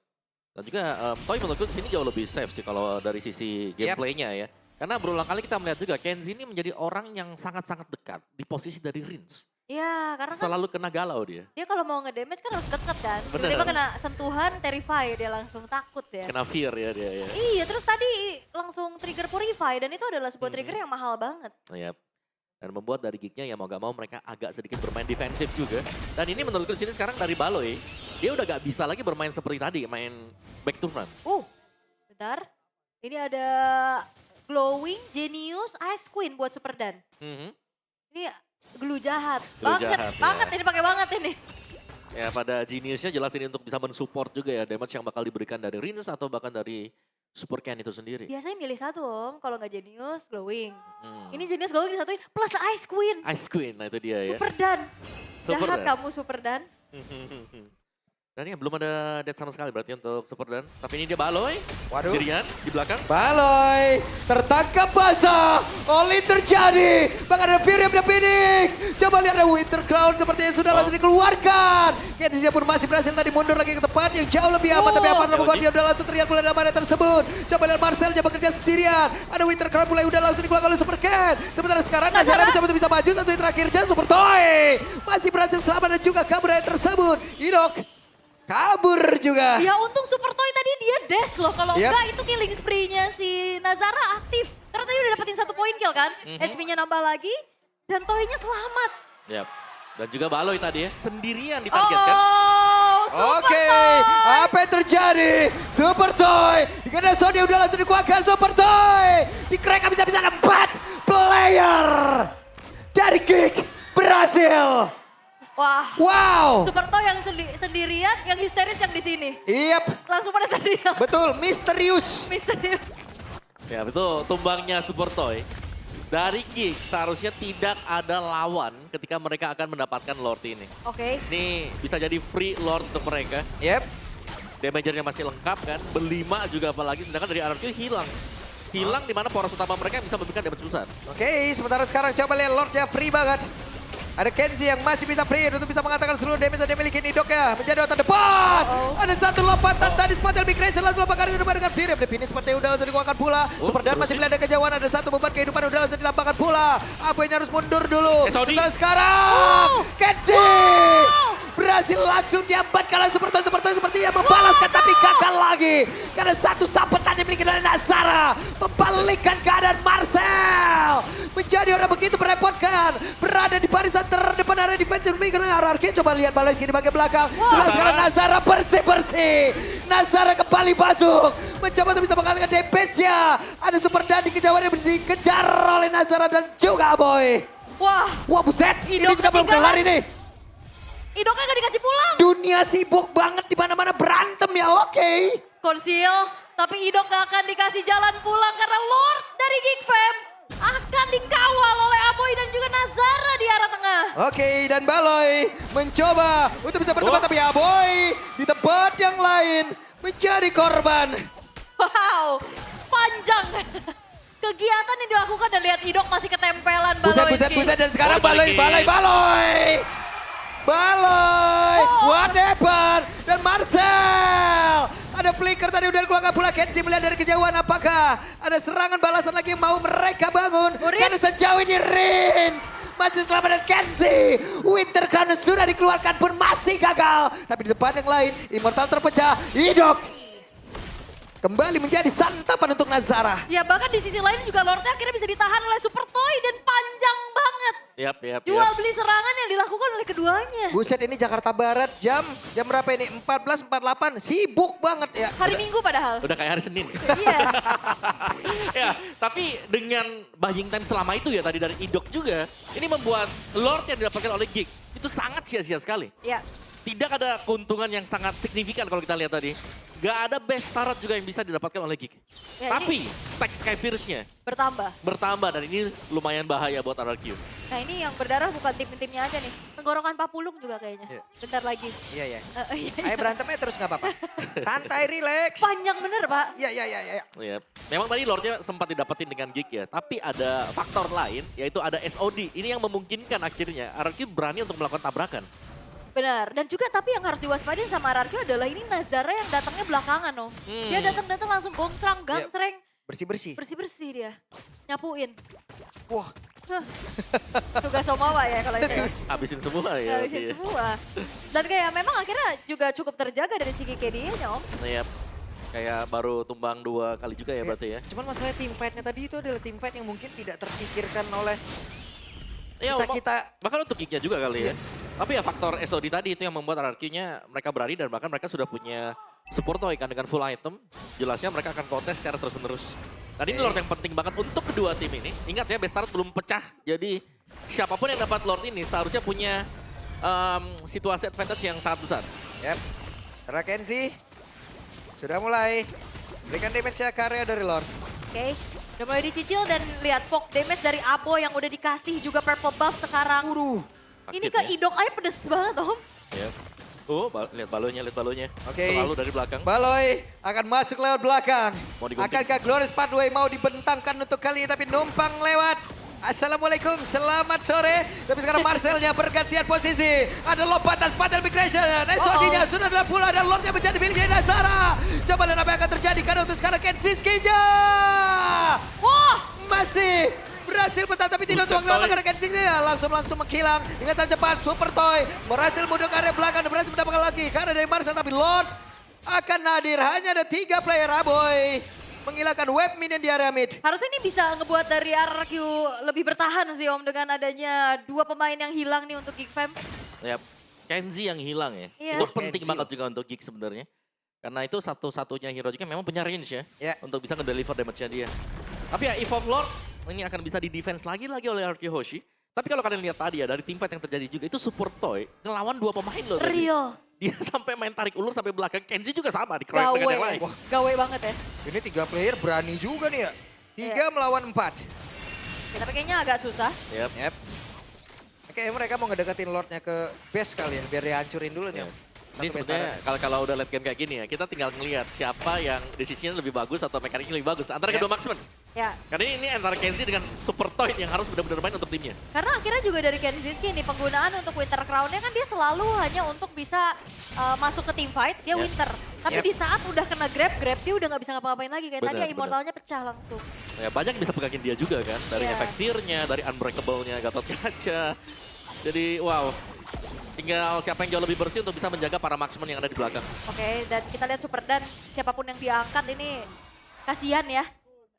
Dan juga Toy menurutku di sini jauh lebih safe sih kalau dari sisi gameplaynya ya. Karena berulang kali kita melihat juga Kenzie ini menjadi orang yang sangat-sangat dekat di posisi dari Rins. Iya, karena kan Selalu kena galau dia. dia kalau mau ngedamage kan harus deket kan. Bener. Tiba-tiba kena sentuhan Terrify dia langsung takut ya. Kena fear ya dia ya. Iya, terus tadi langsung trigger Purify dan itu adalah sebuah trigger yang mahal banget. Yep. Dan membuat dari Geeknya ya mau gak mau mereka agak sedikit bermain defensif juga. Dan ini menurutku di sini sekarang dari Baloy, dia udah gak bisa lagi bermain seperti tadi, main back to front. Bentar. Ini ada Glowing, Genius, Ice Queen buat Superdan. Mhm. Ini glue jahat. Glue banget, jahat, ya. banget ini pakai banget ini. Ya pada Geniusnya jelas ini untuk bisa mensupport juga ya damage yang bakal diberikan dari Rins atau bahkan dari Super Ken itu sendiri. Biasanya milih satu Om, kalau nggak Genius, Glowing. Hmm. Ini Genius Glowing disatuin plus Ice Queen. Ice Queen, nah itu dia ya. Superdan. Jahat Superdan. kamu Superdan. Dan ya belum ada dead sama sekali berarti untuk Superdan. Tapi ini dia Baloy, Waduh. sendirian di belakang. Baloy tertangkap basah. Oli terjadi. Bahkan ada Fury of the Phoenix. Coba lihat ada Winter Crown sepertinya sudah langsung dikeluarkan. Kenzie pun masih berhasil tadi mundur lagi ke depan yang jauh lebih aman. Tapi apa namanya dia udah langsung terlihat mulai dalam area tersebut. Coba lihat Marcel dia bekerja sendirian. Ada Winter Crown mulai udah langsung dikeluarkan oleh Super Ken. Sementara sekarang Nazara bisa maju satu yang terakhir. Dan Super Toy masih berhasil selamat dan juga kabur dari tersebut. Idok kabur juga. Ya untung Super Toy tadi dia dash loh. Kalau Yep. enggak itu killing spree-nya si Nazara aktif. Karena tadi udah dapetin 1 poin kill kan. HP-nya nambah lagi. Dan Toy-nya selamat. Yap. Dan juga Baloy tadi ya, sendirian ditargetkan. Oh, Super Oke, Toy. apa yang terjadi? Super Toy, karena Sony udah langsung dikuatkan Super Toy. Di crack bisa-bisa 4 player dari Kick berhasil. Wah, Wow. Super Toy yang sendirian, yang histeris yang di sini. Yep, Langsung pada tadi yang betul, misterius. misterius. Ya betul, tumbangnya Super Toy. Dari Geek seharusnya tidak ada lawan ketika mereka akan mendapatkan Lord ini. Oke. Ini bisa jadi free Lord untuk mereka. Yep, Damagernya masih lengkap kan, berlima juga apalagi, sedangkan dari RRQ hilang. Hilang di mana poros utama mereka yang bisa memberikan damage besar. oke, sementara sekarang coba lihat Lordnya free banget. Ada Kenzie yang masih bisa free untuk bisa mengatakan seluruh damage yang dimiliki Nidoknya menjadi otak depan. Ada satu lompatan tadi Spottel Migration langsung lompat kali depan dengan Fury of the Phoenix seperti udah langsung dikuatkan pula. Superdan masih melihat kejauhan, ada satu beban kehidupan udah langsung dilampangkan pula. Apoynya harus mundur dulu. Saudi. Sementara sekarang Kenzie berhasil langsung diambat kalau Supertoy sepertinya membalaskan tapi gagal lagi. Karena satu sabetan dimiliki oleh Nazara membalikkan keadaan Marcel. Menjadi orang begitu merepotkan. Berada di barisan terdepan area defense dimiliki oleh RRQ. Coba lihat Baloy di bagian belakang. Sekarang Nazara bersih-bersih. Nazara kembali masuk. Mencoba untuk bisa mengalahkan damage-nya. Ada Superdan di kejauhan yang dikejar oleh Nazara dan juga Boy. Wah, Wah buset, ini Idok juga belum kelar ketinggalan. ini. Idoknya gak dikasih pulang. Dunia sibuk banget di mana-mana berantem ya, oke. Konsil, tapi Idok gak akan dikasih jalan pulang karena Lord dari Geek Fam akan dikawal oleh Aboy dan juga Nazara di arah tengah. Oke, dan Baloy mencoba untuk bisa bertempat, tapi Aboy di tempat yang lain menjadi korban. Wow, panjang. Kegiatan yang dilakukan dan lihat Idok masih ketempelan Baloy. Buset, dan sekarang Oh, balikin. Baloy. What happened? Dan Marcel. Ada flicker tadi udah dikeluarkan pula. Kenzie melihat dari kejauhan apakah ada serangan balasan lagi yang mau mereka bangun. Urin. Karena sejauh ini Rins masih selamat dan Kenzie. Winter Crown sudah dikeluarkan pun masih gagal. Tapi di depan yang lain Immortal terpecah. Idok kembali menjadi santapan untuk Nazara. Ya bahkan di sisi lain juga Lordnya akhirnya bisa ditahan oleh Super Toy dan panjang banget. Yap. Jual beli serangan yang dilakukan oleh keduanya. Buset, ini Jakarta Barat jam berapa ini? 14.48. Sibuk banget ya. Hari Minggu padahal. Udah kayak hari Senin. Iya. Ya, tapi dengan buying time selama itu ya tadi dari Idok juga, ini membuat Lord yang didapatkan oleh Geek itu sangat sia-sia sekali. Ya. Tidak ada keuntungan yang sangat signifikan kalau kita lihat tadi. Gak ada best turret juga yang bisa didapatkan oleh Geek. Ya, Tapi stack Skypierce-nya bertambah. dan ini lumayan bahaya buat RRQ. Nah ini yang berdarah bukan tim-timnya aja nih. Tenggorokan Papulung juga kayaknya. Iya. Bentar lagi. Iya. Iya. Ayo berantemnya terus nggak apa-apa. Santai, relax. Panjang bener Pak. Iya. Ya, memang tadi Lordnya sempat didapetin dengan Geek ya. Tapi ada faktor lain yaitu ada SOD. Ini yang memungkinkan akhirnya RRQ berani untuk melakukan tabrakan. Benar. Dan juga tapi yang harus diwaspadai sama RRQ adalah ini Nazara yang datangnya belakangan Om. Dia datang-datang langsung gongtrang, gangsreng. Bersih-bersih. Bersih-bersih dia. Nyapuin. Wah, Tugas Somawa ya kalau itu. Habisin semua ya. Habisin semua. Dan kayak memang akhirnya juga cukup terjaga dari segi KD-nya Om. Iya. Kayak baru tumbang 2 kali juga ya berarti ya. cuman masalah team fight-nya tadi itu adalah team fight yang mungkin tidak terpikirkan oleh Iya, kita. bahkan untuk Geek-nya juga kali ya. Iya. Tapi ya faktor SOD tadi itu yang membuat RRQ-nya mereka berani dan bahkan mereka sudah punya support toy kan dengan full item. Jelasnya mereka akan kontes secara terus-menerus. Dan ini Lord yang penting banget untuk kedua tim ini. Ingat ya, best start belum pecah. Jadi siapapun yang dapat Lord ini seharusnya punya situasi advantage yang sangat besar. Yap. Tera Kenzie sudah mulai berikan damage-nya ke area dari Lord. Oke. Udah mulai dicicil dan lihat fog damage dari Abo yang udah dikasih juga purple buff sekarang. Ini Sakit ke ya. Idok aja pedes banget Om. Ya. Lihat balonya. Oke. Selalu dari belakang. Baloy akan masuk lewat belakang. Mau digunting. Akankah Glorious Pathway mau dibentangkan untuk kali ini tapi numpang lewat. Assalamualaikum, selamat sore. Tapi sekarang Marcelnya bergantian posisi. Ada lompatan Spartan Migration. SOD-nya sudah telah pula dan Lordnya menjadi miliknya Nazara. Coba lihat apa yang akan terjadi karena untuk sekarang Kenziskinya. Wah! Masih berhasil bertahan tapi tidak Buset, untuk lama Toy. karena Kenziskinya langsung menghilang. Dengan sangat cepat Super Toy berhasil mundur ke area belakang dan berhasil mendapatkan lagi. Karena dari Marcel tapi Lord akan hadir. Hanya ada 3 player Aboy. Menghilangkan web minion di area mid. Harusnya ini bisa ngebuat dari RRQ lebih bertahan sih Om dengan adanya 2 pemain yang hilang nih untuk Geek Fam. Ya, Kenzie yang hilang ya. Iya. Itu penting Kenzie. banget juga untuk Geek sebenarnya. Karena itu satu-satunya hero juga memang punya range ya. Ya. Untuk bisa ngedeliver damage-nya dia. Tapi ya Evolve Lord ini akan bisa di-defense lagi oleh RRQ Hoshi. Tapi kalau kalian lihat tadi ya dari team fight yang terjadi juga itu Support Toy ngelawan 2 pemain loh tadi. Real. Dia sampai main tarik ulur sampai belakang. Kenzie juga sama dikeroyok dengan yang lain. Gawe banget ya. Ini 3 player berani juga nih ya. 3 Iya. melawan 4. Ya, tapi kayaknya agak susah. Yap. Yep. Oke, mereka mau ngedeketin Lordnya ke base kali ya, biar dihancurin dulu nih. Yap. Om. Ini Satu base sebenarnya turret. kalau udah late game kayak gini ya, kita tinggal ngelihat siapa yang decision lebih bagus atau mekaniknya lebih bagus antara Ya. kedua marksman. Ya. Karena ini antara Kenzie dengan Super Toy yang harus benar-benar main untuk timnya. Karena akhirnya juga dari Kenziski nih penggunaan untuk Winter Crown-nya kan dia selalu hanya untuk bisa masuk ke team fight, dia Yep. Winter. Tapi Yep. di saat udah kena grab dia udah nggak bisa ngapa-ngapain lagi. Kayak tadi Benar, ya Immortalnya pecah langsung. Ya banyak yang bisa pegangin dia juga kan. Dari Iya. efek tirnya, dari unbreakable-nya Gatot Kaca. Jadi wow, tinggal siapa yang jauh lebih bersih untuk bisa menjaga para marksman yang ada di belakang. Oke, dan kita lihat Super Dan, siapapun yang diangkat ini kasihan ya.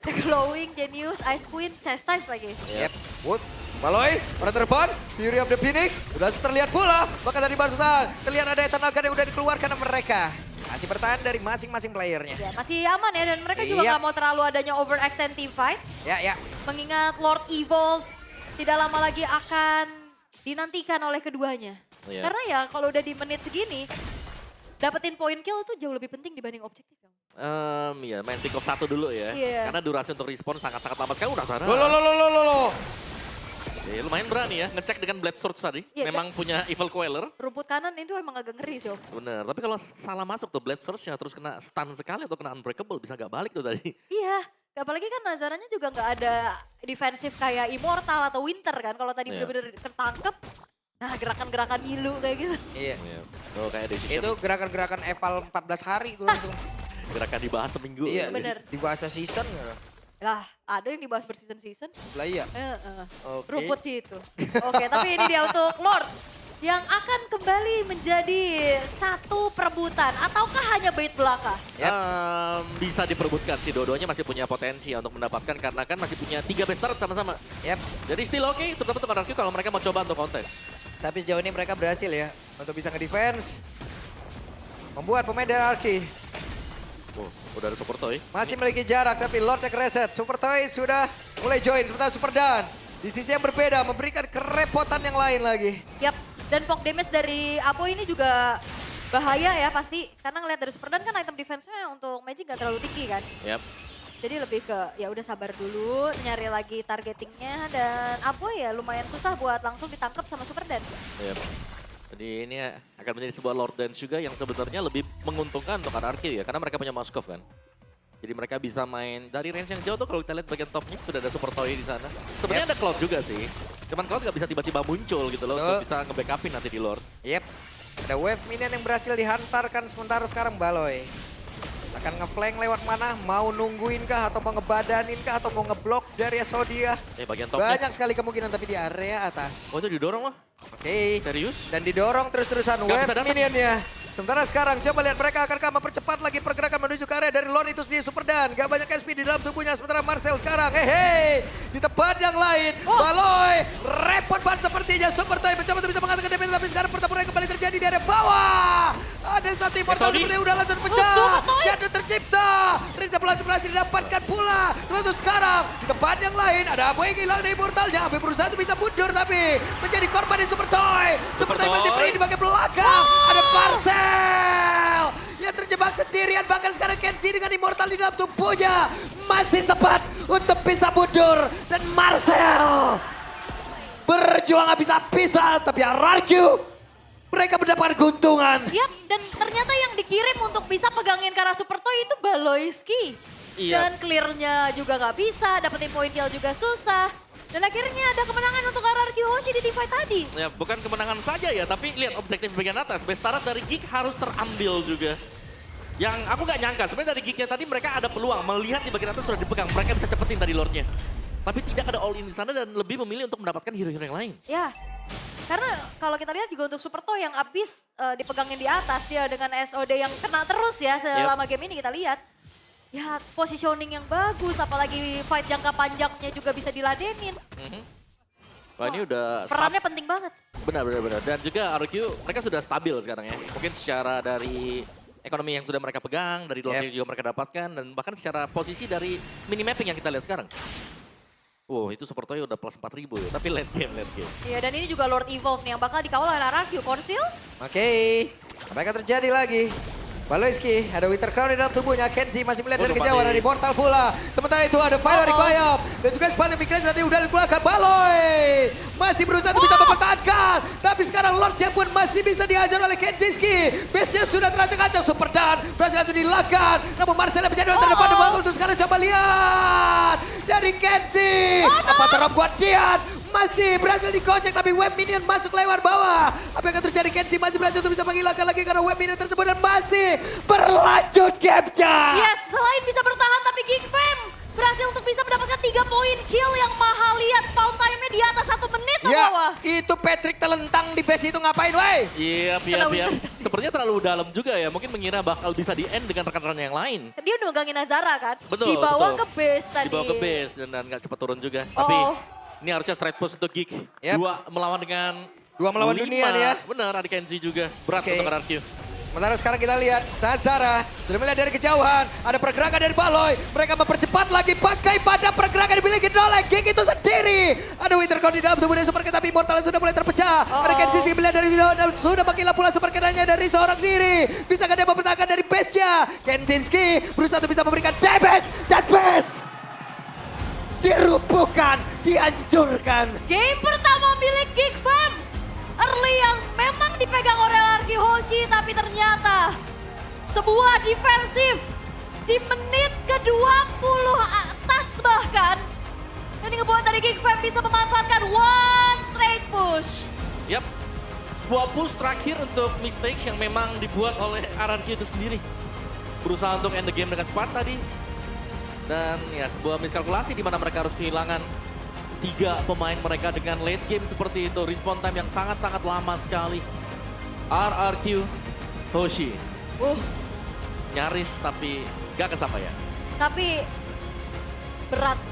The Glowing, Genius, Ice Queen, Chastise lagi. Yep. Wood. Baloy, pada terdepan, Fury of the Phoenix, sudah terlihat pula. Bahkan tadi barusan terlihat ada Eternal Guard yang udah dikeluarkan sama mereka. Masih bertahan dari masing-masing playernya. Ya, masih aman ya, dan mereka juga Yap. nggak mau terlalu adanya overextend team fight. Ya. Mengingat Lord Evolve tidak lama lagi akan dinantikan oleh keduanya. Iya. Karena ya kalau udah di menit segini, dapetin point kill itu jauh lebih penting dibanding objektif. Ya main pick off 1 dulu ya. Iya. Karena durasi untuk respon sangat-sangat lama sekali. Udah sana. Loh. Ya, lumayan berani ya, ngecek dengan Blade Swords tadi. Iya, Memang punya Evil Queller. Rumput kanan itu emang agak ngeri sih Om. Bener, tapi kalau salah masuk tuh Blade Swords-nya terus kena stun sekali atau kena Unbreakable bisa gak balik tuh tadi. Iya, apalagi kan Nazaranya juga nggak ada defensif kayak Immortal atau Winter kan. Kalau tadi Iya. bener-bener ketangkep, nah gerakan-gerakan ngilu kayak gitu. Iya. Tuh kayak Decision, Itu gerakan-gerakan eval 14 hari tuh langsung. gerakan dibahas seminggu. Iya, Bener. di bahasa season ya. Lah, ada yang dibahas berseason-season. Lah iya. Oke. Rumput sih itu. Oke, tapi ini dia untuk Lord yang akan kembali menjadi satu perebutan ataukah hanya bait belaka? Bisa diperebutkan sih, dua-duanya masih punya potensi untuk mendapatkan karena kan masih punya 3 best start sama-sama. Yap. Jadi still oke, terutama untuk RRQ kalau mereka mau coba untuk kontes. Tapi sejauh ini mereka berhasil ya untuk bisa ngedefense. Membuat pemain dari Arki Oh, udah ada Super Toy. masih memiliki jarak tapi Lord cek reset. Super Toy sudah mulai join sementara Super Dan di sisi yang berbeda memberikan kerepotan yang lain lagi. Yap, dan poke damage dari Apo ini juga bahaya ya pasti. Karena ngeliat dari Superdan kan item defense-nya untuk Magic gak terlalu tinggi kan. Yap. Jadi lebih ke ya udah sabar dulu, nyari lagi targetingnya dan Apo ya lumayan susah buat langsung ditangkap sama Superdan. Yap. Jadi ini akan menjadi sebuah Lord Dance juga yang sebenarnya lebih menguntungkan untuk RRQ ya. Karena mereka punya Moskov kan. Jadi mereka bisa main dari range yang jauh tuh kalau kita lihat bagian topnya sudah ada Super Toy di sana. Sebenarnya ada Cloud juga sih. Cuman Cloud nggak bisa tiba-tiba muncul gitu loh. Untuk bisa nge-backupin nanti di Lord. Yep. Ada wave minion yang berhasil dihantarkan sementara sekarang Baloy. Akan ngeflank lewat mana? Mau nungguin kah atau mau ngebadanin kah atau mau ngeblok dari Asodia? Bagian topnya. Banyak sekali kemungkinan tapi di area atas. Oh itu didorong loh. Oke. Serius? Dan didorong terus-terusan Nggak wave bisa datang. minionnya. Sementara sekarang coba lihat mereka akankah mempercepat lagi pergerakan menuju ke area dari Lord itu sendiri. Super Dan gak banyak SP di dalam tubuhnya. Sementara Marcel sekarang hehe di tempat yang lain. Baloy repot banget sepertinya. Super Toy mencoba untuk bisa mengatakan damage tapi sekarang pertempuran kembali terjadi di area bawah. Ada satu immortal Saudi. seperti udah langsung pecah. Super Toy. Shadow tercipta. Rinsa berhasil didapatkan pula. Sementara sekarang di tempat yang lain ada Abu yang hilang dari immortalnya. Abu berusaha untuk bisa mundur tapi menjadi korban di Super Toy. Super Toy masih free di bagian belakang. Ada Marcel yang terjebak sendirian. Bahkan sekarang Kenji dengan immortal di dalam tubuhnya masih sempat untuk bisa mundur. Dan Marcel berjuang habis-habisan tapi RRQ mereka mendapatkan keuntungan. Yap, dan ternyata yang dikirim untuk bisa pegangin ke arah Super Toy itu Baloyski. Iya. Dan clear-nya juga nggak bisa, dapetin point kill juga susah. Dan akhirnya ada kemenangan untuk RRQ Hoshi di teamfight tadi. Ya bukan kemenangan saja ya, tapi lihat objektif bagian atas. Best start dari Geek harus terambil juga. Yang aku nggak nyangka, sebenarnya dari Geeknya tadi mereka ada peluang. Melihat di bagian atas sudah dipegang, mereka bisa cepetin tadi Lordnya. Tapi tidak ada all in di sana dan lebih memilih untuk mendapatkan hero-hero yang lain. Ya, karena kalau kita lihat juga untuk Super Toy yang abis dipegangin di atas dia dengan SOD yang kena terus ya selama game ini kita lihat. Ya positioning yang bagus, apalagi fight jangka panjangnya juga bisa diladenin. Wah ini udah Perannya penting banget. benar. Dan juga RQ mereka sudah stabil sekarang ya. Mungkin secara dari ekonomi yang sudah mereka pegang, dari Lord yang juga mereka dapatkan, dan bahkan secara posisi dari mini-mapping yang kita lihat sekarang. Wow itu Super Toy udah plus 4.000 ya, tapi late game. Iya dan ini juga Lord Evolve nih yang bakal dikawal oleh RRQ. Konsil? Oke, apa yang terjadi lagi? Baloyski ada Winter Crown di dalam tubuhnya. Kenzi masih melihat dari kejauhan dari Mortal pula. Sementara itu ada Fire dari Bayam. Dan juga sepatu Migraine tadi udah dikeluarkan. Baloy masih berusaha untuk bisa mempertahankan. Tapi sekarang Lord Jam pun masih bisa dihajar oleh Kenziski. Base-nya sudah teracak-acak. Super Dan berhasil langsung dilakukan. Namun Marcel yang menjadi orang terdepan. Untuk sekarang coba lihat. Dari Kenzi. Apa terap Guardian. Masih berhasil dikocek tapi web minion masuk lewat bawah. Apa yang akan terjadi? Kenji masih berhasil untuk bisa menghilangkan lagi karena web minion tersebut dan masih berlanjut gamenya. Yes, selain bisa bertahan tapi Geek Fam berhasil untuk bisa mendapatkan 3 poin kill yang mahal. Lihat spawn time-nya di atas 1 menit ke Ya, bawah. itu Patrick telentang di base itu ngapain, woi? Iya. Sepertinya terlalu dalam juga ya, mungkin mengira bakal bisa di-end dengan rekan-rekan yang lain. Dia udah megangin Nazara kan? Betul, Dibawa betul. ke base tadi. Dibawa ke base dan nggak cepat turun juga. Oh. Tapi ini harusnya straight push untuk Geek. Yep. Dua melawan dengan Dua melawan 5. dunia nih ya. Benar, ada Kenzi juga. Berat Oke. untuk RRQ. Sementara sekarang kita lihat Nazara sudah melihat dari kejauhan. Ada pergerakan dari Baloy. Mereka mempercepat lagi pakai pada pergerakan dimiliki oleh Gig itu sendiri. Ada Wintercon di dalam tubuhnya Super King, tapi Immortal sudah mulai terpecah. Ada Kenzie melihat dari dan sudah menghilang pula Super King-nya dari seorang diri. Bisakah dia mempertahankan dari base-nya? Kenzinski berusaha untuk bisa memberikan damage dan base dirubuhkan, dihancurkan. Game pertama milik Geek Fam. Early yang memang dipegang oleh Larky Hoshi, tapi ternyata sebuah defensif di menit ke-20 atas bahkan. Ini ngebuat dari Geek Fam bisa memanfaatkan one straight push. Yap, sebuah push terakhir untuk mistakes yang memang dibuat oleh RRQ itu sendiri. Berusaha untuk end the game dengan cepat tadi. Dan ya sebuah miskalkulasi di mana mereka harus kehilangan 3 pemain mereka dengan late game seperti itu. Respawn time yang sangat-sangat lama sekali. RRQ Hoshi. Nyaris tapi gak kesampaian. Tapi berat.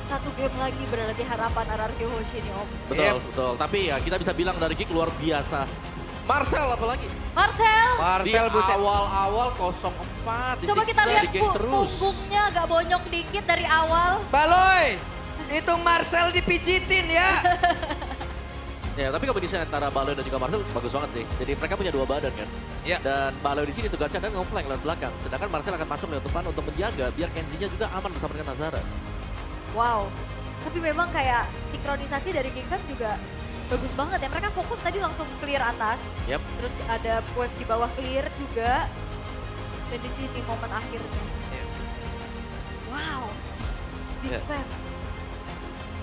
Satu game lagi berarti harapan RRQ Hoshi nih Om. Betul, betul. Tapi ya kita bisa bilang dari Geek luar biasa. Marcel apalagi. Marcel. Di awal-awal 0-4. Coba kita lihat terus. punggungnya agak bonyok dikit dari awal. Baloy, itu Marcel dipijitin ya. Ya, tapi kombinasi antara Baloy dan juga Marcel bagus banget sih. Jadi mereka punya 2 badan kan. Iya. Dan Baloy di sini tugasnya adalah nge-flank lewat belakang. Sedangkan Marcel akan masuk lewat depan untuk menjaga biar Kenzie-nya juga aman bersama dengan Nazara. Wow. Tapi memang kayak sinkronisasi dari Geek Fam juga bagus banget ya. Mereka fokus tadi langsung clear atas. Yap. Terus ada wave di bawah clear juga. Dan di sini momen akhirnya. Wow. Geek Iya. Fam.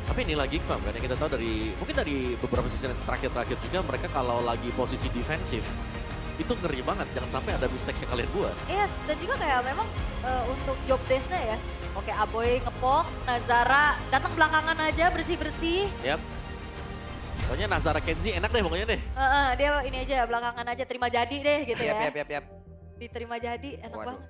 Tapi ini lagi Geek Fam kan yang kita tahu dari mungkin dari beberapa season terakhir juga mereka kalau lagi posisi defensif itu ngeri banget. Jangan sampai ada mistakes yang kalian buat. Yes, dan juga kayak memang untuk job desk-nya ya. Oke, Aboy ngepok, Nazara datang belakangan aja bersih-bersih. Yap. Pokoknya Nazara Kenzie enak deh pokoknya deh. Dia ini aja belakangan aja terima jadi deh gitu ya. Yap. Diterima jadi enak Waduh. banget.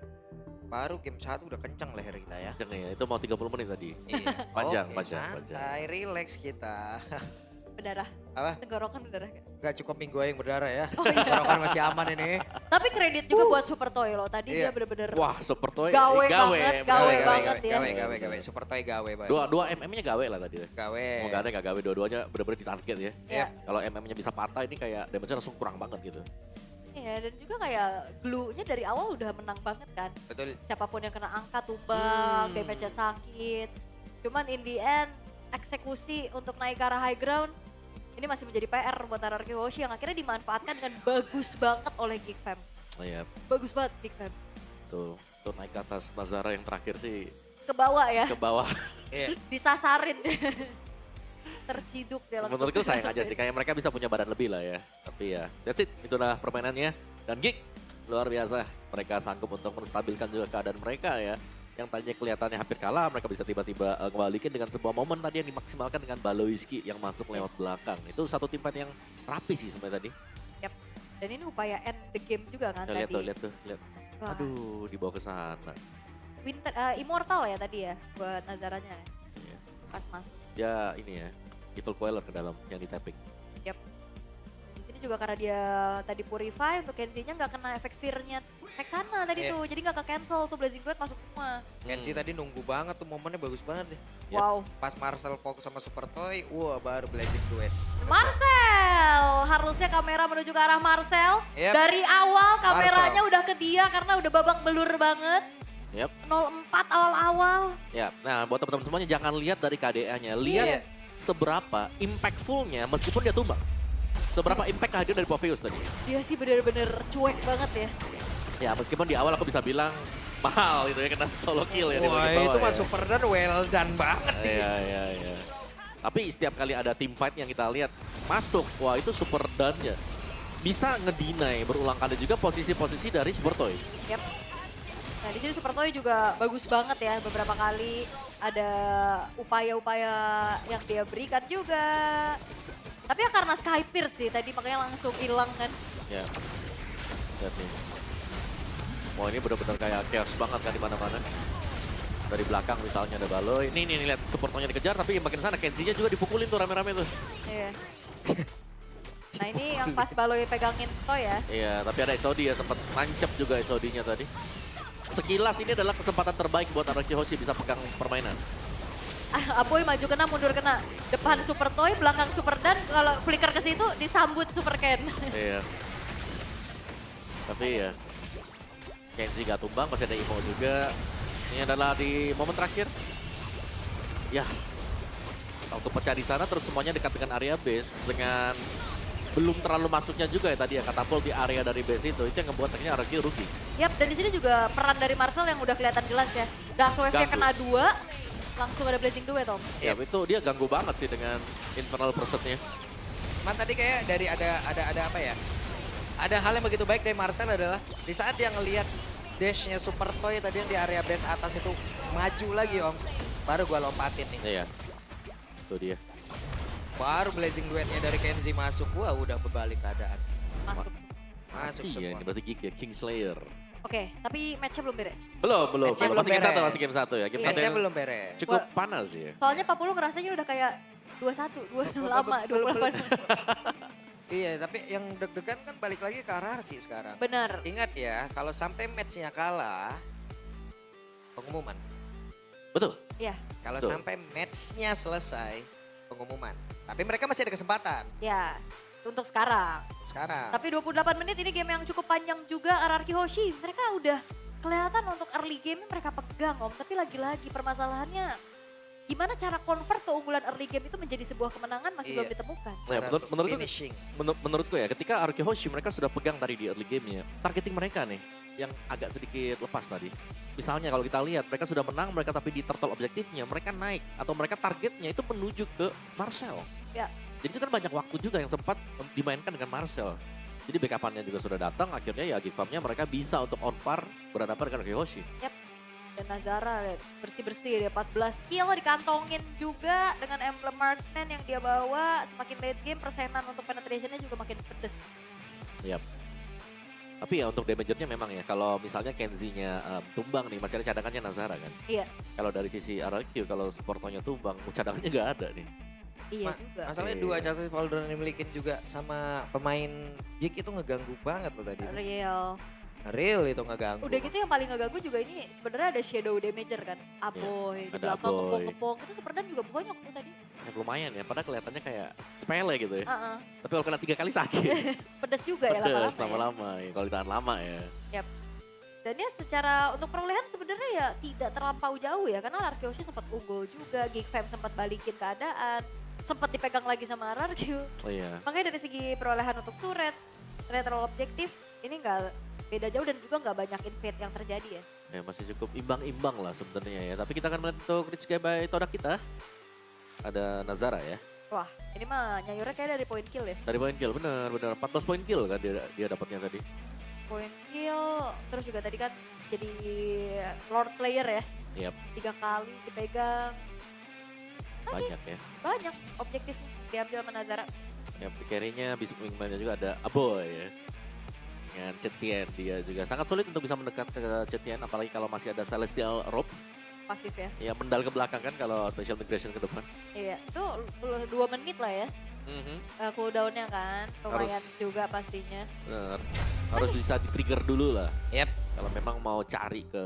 Baru game 1 udah kenceng leher kita ya. Kenceng ya, itu mau 30 menit tadi. Iya. Panjang, Oke, panjang. santai, relax kita. Berdarah. Apa? Tenggorokan berdarah gak? Gak cukup minggu yang berdarah ya. Oh, iya. Tenggorokan masih aman ini. Tapi kredit juga buat Super Toy loh. Tadi Iya. dia bener-bener Wah, Super Toy gawe banget, gawe banget ya. Gawe. Super Toy gawe banget. Dua MM-nya gawe lah tadi. Gawe. Mau gak ada nggak gawe, dua-duanya bener-bener ditarget ya. Iya. Kalau MM-nya bisa patah ini kayak damage-nya langsung kurang banget gitu. Iya, dan juga kayak glue-nya dari awal udah menang banget kan. Betul. Siapapun yang kena angka tumbang, damage-nya sakit. Cuman in the end, eksekusi untuk naik ke arah high ground, ini masih menjadi PR buat RRQ Hoshi yang akhirnya dimanfaatkan dengan bagus banget oleh Geek Fam. Oh iya, Bagus banget Geek Fam. tuh naik ke atas Nazara yang terakhir sih Ke bawah ya, ke bawah. Iya. disasarin. Terciduk dia langsung. Menurutku sayang aja sih, kayak mereka bisa punya badan lebih lah ya. Tapi ya, that's it, itulah permainannya. Dan Geek, luar biasa. Mereka sanggup untuk menstabilkan juga keadaan mereka ya. Yang tadinya kelihatannya hampir kalah, mereka bisa tiba-tiba ngebalikin dengan sebuah momen tadi yang dimaksimalkan dengan Baloyski yang masuk lewat belakang. Itu satu tim fight yang rapi sih sebenarnya tadi. Yap. Dan ini upaya end the game juga kan Lihat tadi. tuh, lihat. Wah. Aduh, dibawa ke sana. Immortal ya tadi ya buat Nazaranya ya, Iya. pas masuk. Ya ini ya, Evil Queller ke dalam yang di tapping. Yap. Di sini juga karena dia tadi purify untuk Kenzie-nya nggak kena efek fear-nya Hexana tadi Iya. tuh. Jadi nggak ke cancel tuh Blazing Duet masuk semua. Kenzie tadi nunggu banget tuh momennya bagus banget deh. Yap. Wow. Pas Marcel fokus sama Super Toy, wah baru Blazing Duet. Marcel, harusnya kamera menuju ke arah Marcel. Yep. Dari awal kameranya udah ke dia karena udah babak belur banget. Yap. 0-4 awal-awal. Ya, nah buat teman-teman semuanya jangan lihat dari KDA-nya, lihat Iya. seberapa impactful-nya meskipun dia tumbang. Seberapa impact kehadiran dari Popheus tadi. Dia sih bener-bener cuek banget ya. Ya meskipun di awal aku bisa bilang mahal gitu ya, kena solo kill ya. di Wah bagian bawah itu ya. mah Super Dan well done banget nih. Iya. Tapi setiap kali ada team fight yang kita lihat masuk, wah itu super done-nya. Bisa ngedinai berulang kali juga posisi-posisi dari Super Toy. Yap. Nah di sini Super Toy juga bagus banget ya, beberapa kali ada upaya-upaya yang dia berikan juga. Tapi ya karena Sky Pierce sih tadi makanya langsung hilang kan. Ya. Lihat nih. Wah ini benar-benar kayak chaos banget kan di mana-mana. Dari belakang misalnya ada Baloy. Nih lihat Super Toy-nya dikejar tapi makin sana Kenzie-nya juga dipukulin tuh rame-rame tuh. Iya. Nah ini yang pas Baloy pegangin Toy ya. Iya, tapi ada SOD ya, sempat nancep juga SOD-nya tadi. Sekilas ini adalah kesempatan terbaik buat Araki Hoshi bisa pegang permainan. Aboy maju kena, mundur kena. Depan Super Toy, belakang Super Dan. Kalau flicker ke situ disambut Super Ken. Iya. Tapi ya, Kenzie gak tumbang, masih ada Imo juga. Ini adalah di momen terakhir. Ya, untuk pecah di sana terus semuanya dekat dengan area base. Dengan belum terlalu masuknya juga ya tadi ya, katapult di area dari base itu yang ngebuat akhirnya Araki rugi. Yap, dan di sini juga peran dari Marcel yang udah kelihatan jelas ya. Dark Wave-nya Ganggu. kena 2, langsung ada Blazing Duet Om. Ya, itu dia ganggu banget sih dengan internal pursuit-nya. Cuman tadi kayak dari ada apa ya? Ada hal yang begitu baik dari Marcel adalah di saat dia ngelihat dash-nya Super Toy tadi yang di area base atas itu maju lagi Om. Baru gua lompatin nih. Iya, itu dia. Baru Blazing Duetnya dari Kenzie masuk, wah udah berbalik keadaan. Masuk. Masuk Masih ya, ini semua. berarti Geek ya, Kingslayer. Oke, tapi match-nya belum beres. Belum. Match-nya Masih belum game satu, beres. masih game satu ya. Game satu Match-nya yang belum beres. cukup panas ya. Soalnya 40 ngerasanya udah kayak 21, 2 lama, 28. Iya, tapi yang deg-degan kan balik lagi ke Araki sekarang. Bener. Ingat ya, kalau sampai match-nya kalah, pengumuman. Betul. Ya, Kalau Betul. sampai match-nya selesai, pengumuman. Tapi mereka masih ada kesempatan ya. Untuk sekarang. sekarang. Tapi 28 menit ini game yang cukup panjang juga Araki Hoshi. Mereka udah kelihatan untuk early game mereka pegang Om. Tapi lagi-lagi permasalahannya gimana cara convert keunggulan early game itu menjadi sebuah kemenangan masih Iya. belum ditemukan. Ya, Cara menurutku, finishing. menurutku ya, ketika Araki Hoshi mereka sudah pegang tadi di early game-nya, targeting mereka nih yang agak sedikit lepas tadi. Misalnya kalau kita lihat mereka sudah menang, mereka tapi di turtle objektifnya, mereka naik atau mereka targetnya itu menuju ke Marcel. Ya. Jadi itu kan banyak waktu juga yang sempat dimainkan dengan Marcel. Jadi backup-nya juga sudah datang, akhirnya ya Geek Farm-nya mereka bisa untuk on par berhadapan dengan Araki Hoshi. Dan Nazara lihat, bersih-bersih dia 14 kill dikantongin juga dengan emblem marksman yang dia bawa. Semakin late game persenan untuk penetrationnya juga makin pedes. Yap. Tapi ya untuk damagernya memang ya, kalau misalnya Kenzie-nya tumbang nih, masih ada cadangannya Nazara kan. Iya. Kalau dari sisi RRQ, kalau supportonya tumbang, cadangannya nggak ada nih. Iya Ma- juga. Masalahnya Iya. dua Justice Folder yang dimilikin juga sama pemain Jig itu ngeganggu banget loh tadi. Real. Real itu ngeganggu. Udah gitu yang paling ngeganggu juga ini sebenarnya ada shadow damager kan. Aboy di ada belakang Aboy. ngepong-ngepong. Itu Superdan juga bonyok tuh tadi. Ya, lumayan ya, padahal kelihatannya kayak sepele gitu ya. Heeh. Tapi kalau kena 3 kali sakit, Pedes juga ya pedes lama-lama ya. lama-lama ya. Kalau ditahan lama ya. Dan ya secara untuk perolehan sebenarnya ya tidak terlampau jauh ya. Karena Araki Hoshi sempat unggul juga. Geek Fam sempat balikin keadaan. Sempat dipegang lagi sama RRQ. Oh iya. Makanya dari segi perolehan untuk turret, retro objektif ini nggak beda jauh dan juga nggak banyak invade yang terjadi ya. Ya masih cukup imbang-imbang lah sebenarnya ya. Tapi kita akan melihat untuk Rich Guy by Todak kita. Ada Nazara ya. Wah ini mah nyayurnya kayak dari point kill ya. Dari poin kill, bener. 14 poin kill kan dia dapatnya tadi. Point kill, terus juga tadi kan jadi Lord Slayer ya. Yap, 3 kali dipegang, banyak ya. banyak objektif diambil sama Nazara. Yang carry-nya, Basic Wingman-nya juga ada Aboy ya. Dengan Cetian dia juga sangat sulit untuk bisa mendekat ke Cetian, apalagi kalau masih ada Celestial Rope. Pasif ya. Ya mendal ke belakang kan kalau Special Migration ke depan. Iya, itu 2 menit lah ya cooldown-nya kan. Lumayan Harus. juga pastinya. Bener. Harus bisa di-trigger dulu lah. Yap. Kalau memang mau cari ke